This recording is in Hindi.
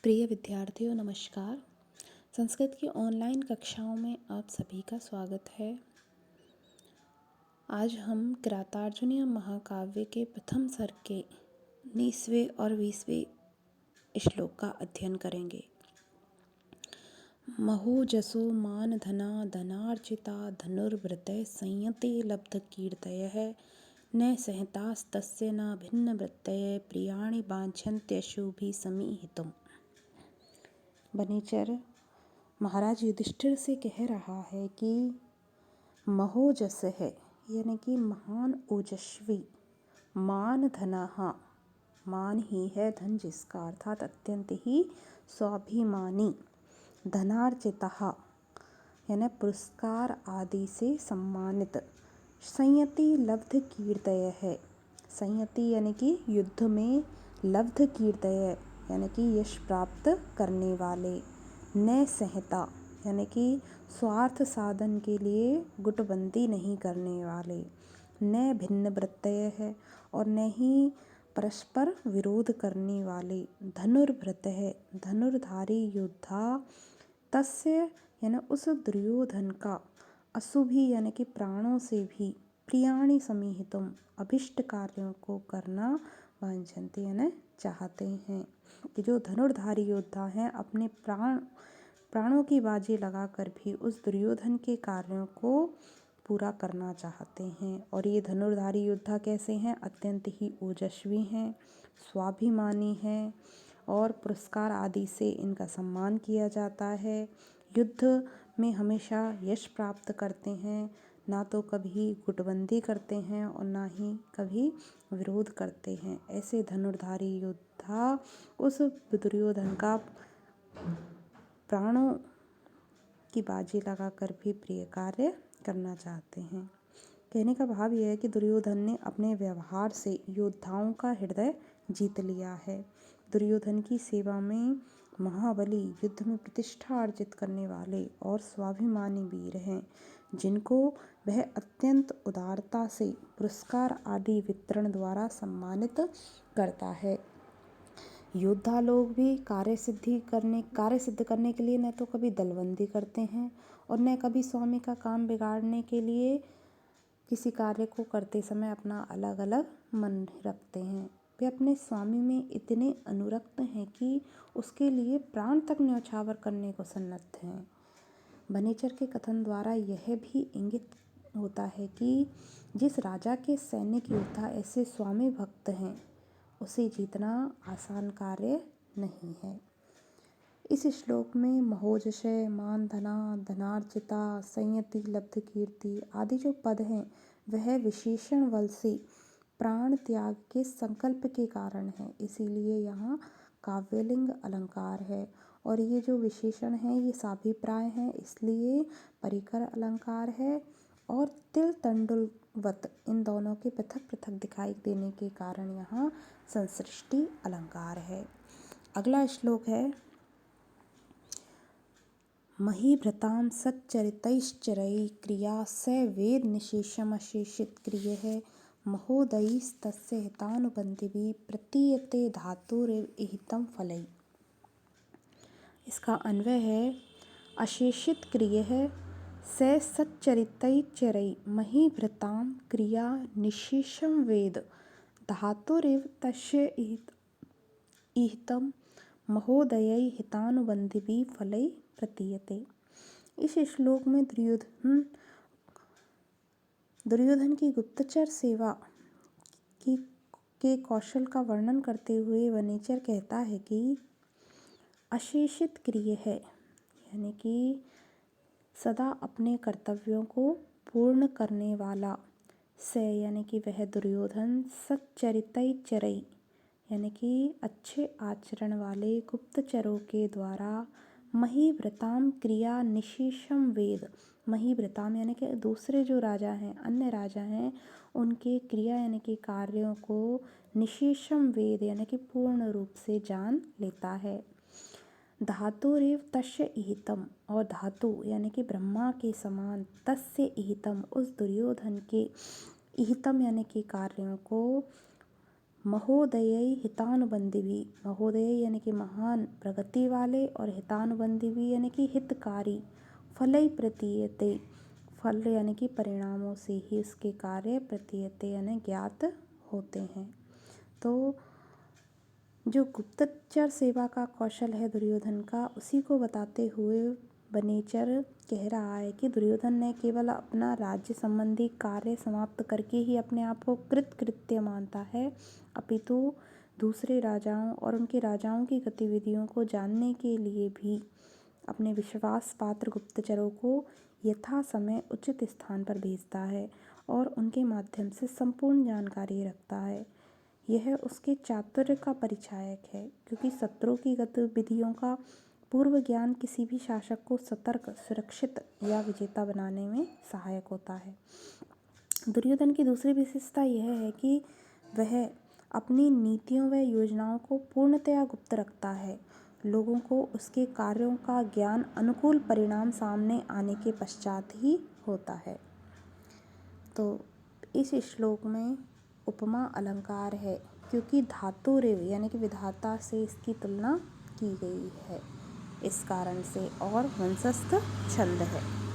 प्रिय विद्यार्थियों नमस्कार। संस्कृत की ऑनलाइन कक्षाओं में आप सभी का स्वागत है। आज हम किरातार्जुनीय महाकाव्य के प्रथम सर्ग के 19वें और 20वें श्लोक का अध्ययन करेंगे। महोजसो मान धना धनार्चिता धनुर्वृतय संयते लब्ध कीर्तयः न संहितास्तस्य न भिन्न वृत्तय प्रियाणि वाञ्छन्त्यशुभिः समीहितम्। बनीचर महाराज युधिष्ठिर से कह रहा है कि महोजस है यानी कि महान ओजस्वी, मान धनहा मान ही है धन जिसका, अर्थात अत्यंत ही स्वाभिमानी, धनार्चितः यानी पुरस्कार आदि से सम्मानित, संयति लब्ध कीर्तय है, संयति यानी कि युद्ध में, लब्ध कीर्तय यानी कि यश प्राप्त करने वाले, न संहिता यानी कि स्वार्थ साधन के लिए गुटबंदी नहीं करने वाले, न भिन्न वृत्तय है और न ही परस्पर विरोध करने वाले, धनुर्भृत है धनुर्धारी योद्धा, तस्य यानी उस दुर्योधन का, अशुभि यानी कि प्राणों से भी, प्रियाणि समीहितम अभिष्ट कार्यों को करना, वांछन्ति यानी चाहते हैं कि जो धनुर्धारी योद्धा हैं अपने प्राणों की बाजी लगाकर भी उस दुर्योधन के कार्यों को पूरा करना चाहते हैं। और ये धनुर्धारी योद्धा कैसे हैं? अत्यंत ही ओजस्वी हैं, स्वाभिमानी हैं और पुरस्कार आदि से इनका सम्मान किया जाता है। युद्ध में हमेशा यश प्राप्त करते हैं, ना तो कभी गुटबंदी करते हैं और ना ही कभी विरोध करते हैं। ऐसे धनुर्धारी योद्धा उस दुर्योधन का प्राणों की बाजी लगाकर भी प्रिय कार्य करना चाहते हैं। कहने का भाव यह है कि दुर्योधन ने अपने व्यवहार से योद्धाओं का हृदय जीत लिया है। दुर्योधन की सेवा में महाबली, युद्ध में प्रतिष्ठा अर्जित करने वाले और स्वाभिमानी वीर हैं, जिनको वह अत्यंत उदारता से पुरस्कार आदि वितरण द्वारा सम्मानित करता है। योद्धा लोग भी कार्य सिद्ध करने के लिए न तो कभी दलबंदी करते हैं और न कभी स्वामी का काम बिगाड़ने के लिए किसी कार्य को करते समय अपना अलग अलग मन रखते हैं। वे अपने स्वामी में इतने अनुरक्त हैं कि उसके लिए प्राण तक न्यौछावर करने को सन्नद्ध हैं। बनीचर के कथन द्वारा यह भी इंगित होता है कि जिस राजा के सैनिक योद्धा ऐसे स्वामी भक्त हैं, उसे जीतना आसान कार्य नहीं है। इस श्लोक में महोजशय, मान धना, धनार्चिता, संयति लब्ध कीर्ति आदि जो पद हैं वह विशेषण बल से प्राण त्याग के संकल्प के कारण है, इसीलिए यहाँ काव्यलिंग अलंकार है। और ये जो विशेषण हैं ये साभिप्राय हैं, इसलिए परिकर अलंकार है। और तिल तंडुलवत इन दोनों के पृथक पृथक दिखाई देने के कारण यहाँ संसृष्टि अलंकार है। अगला श्लोक है महीभृतां सच्चरितैश्चरैः क्रिया स वेद निशेषमशेषित क्रियः महोदयैस्तस्य हितानुबन्धिभिः प्रतीयते धातुरिव इहितं फलैः। इसका अन्वय है अशेषित क्रियः स सच्चरितैश्चरैः महीभृतां क्रिया निशेषं वेद धातुरिव तस्य इहितं महोदयै हितानुबन्धिभिः फलैः प्रतीयते। इस श्लोक में दुर्योधन की गुप्तचर सेवा के कौशल का वर्णन करते हुए वनेचर कहता है कि अशेषित क्रिय है यानी कि सदा अपने कर्तव्यों को पूर्ण करने वाला, से यानी कि वह दुर्योधन, सच्चरितैश्चरै यानी कि अच्छे आचरण वाले गुप्तचरों के द्वारा, महीभृताम क्रिया निशेषम वेद, महीभृताम यानी कि दूसरे जो राजा हैं, अन्य राजा हैं, उनके क्रिया यानी कि कार्यों को निशेषम वेद यानी कि पूर्ण रूप से जान लेता है। धातुरिव तस्य इहितम और धातु यानी कि ब्रह्मा के समान, तस्य इहितम उस दुर्योधन के, इहितम यानी कि कार्यों को महोदयई हितानुबंधिभी, महोदय यानी कि महान प्रगति वाले, और हितानुबंधिभी यानी कि हितकारी, फलई प्रतीयते, फल यानी कि परिणामों से ही उसके कार्य प्रतीयते यानी ज्ञात होते हैं। तो जो गुप्तचर सेवा का कौशल है दुर्योधन का, उसी को बताते हुए बनेचर कह रहा है कि दुर्योधन ने केवल अपना राज्य संबंधी कार्य समाप्त करके ही अपने आप को कृतकृत्य मानता है, अपितु दूसरे राजाओं और उनके राजाओं की गतिविधियों को जानने के लिए भी अपने विश्वास पात्र गुप्तचरों को यथा समय उचित स्थान पर भेजता है और उनके माध्यम से संपूर्ण जानकारी रखता है। यह उसके चातुर्य का परिचायक है, क्योंकि शत्रु की गतिविधियों का पूर्व ज्ञान किसी भी शासक को सतर्क, सुरक्षित या विजेता बनाने में सहायक होता है। दुर्योधन की दूसरी विशेषता यह है कि वह अपनी नीतियों व योजनाओं को पूर्णतया गुप्त रखता है। लोगों को उसके कार्यों का ज्ञान अनुकूल परिणाम सामने आने के पश्चात ही होता है। तो इस श्लोक में उपमा अलंकार है, क्योंकि धातुरेव यानी कि विधाता से इसकी तुलना की गई है, इस कारण से, और वंशस्थ छंद है।